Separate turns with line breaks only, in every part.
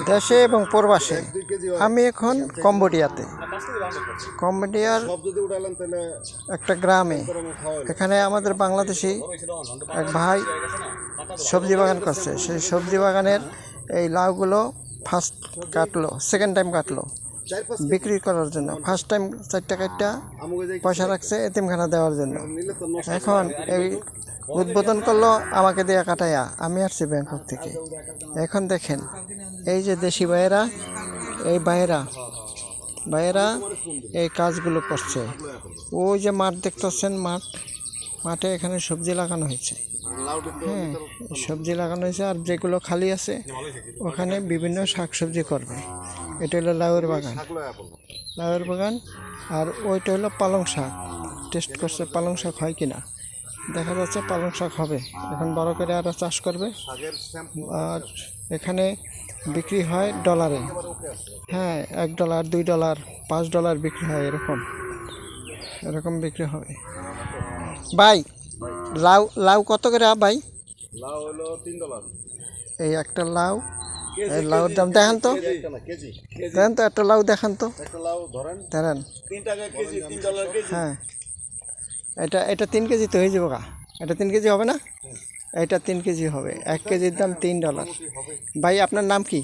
দেশে এবং প্রবাসে। আমি এখন কম্বোডিয়াতে, কম্বোডিয়ার একটা গ্রামে। এখানে আমাদের বাংলাদেশি এক ভাই সবজি বাগান করছে। সেই সবজি বাগানের এই লাউগুলো ফার্স্ট কাটলো, সেকেন্ড টাইম কাটলো বিক্রি করার জন্য। ফার্স্ট টাইম 4 টাকাটা পয়সা রাখছে এতিমখানা দেওয়ার জন্য। এখন এই উদ্বোধন করলো আমাকে দেয়া কাটায়া। আমি আসছি ব্যাংকক থেকে। এখন দেখেন এই যে দেশি ভাইয়েরা, এই ভাইয়েরা এই কাজগুলো করছে। ওই যে মাঠ দেখতেছেন, মাঠে এখানে সবজি লাগানো হয়েছে। হ্যাঁ, সবজি লাগানো হয়েছে। আর যেগুলো খালি আছে ওখানে বিভিন্ন শাকসবজি করবে। এটা হলো লাউয়ের বাগান। আর ওইটা হলো পালং শাক। টেস্ট করছে পালং শাক হয় কিনা, দেখা যাচ্ছে পালং শাক হবে। এখন বড় করে আরও চাষ করবে। আর এখানে বিক্রি হয় ডলারে। হ্যাঁ, $1, $2, $5 বিক্রি হয়। এরকম বিক্রি হবে। ভাই লাউ কত করে ভাই?
লাউ হলো $3।
এই একটা লাউ, এই লাউর দাম দেখান তো, একটা লাউ দেখান তো।
একটা লাউ ধরেন
ধরেন
3 টাকা কেজি, $3 কেজি।
হ্যাঁ, এটা 3 কেজি তো হয়ে যাবো গা। এটা 3 কেজি হবে না? এটা 3 কেজি হবে। 1 কেজির দাম $3। ভাই আপনার নাম কি?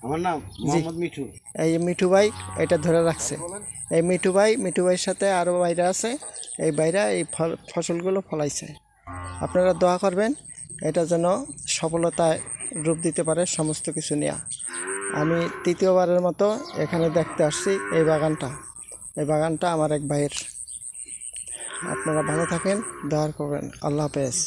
আমার নাম মোহাম্মদ মিঠু।
এই মিঠু ভাই এটা ধরে রাখছে। এই মিঠু ভাইয়ের সাথে আরও বাইরে আছে। এই বাইরা এই ফসলগুলো ফলাইছে। আপনারা দোয়া করবেন এটা যেন সফলতায় রূপ দিতে পারে সমস্ত কিছু নিয়ে। আমি তৃতীয়বারের মতো এখানে দেখতে আসছি এই বাগানটা আমার এক ভাইয়ের। আপনারা ভালো থাকেন, দোয়া করবেন। আল্লাহ হাফেজ।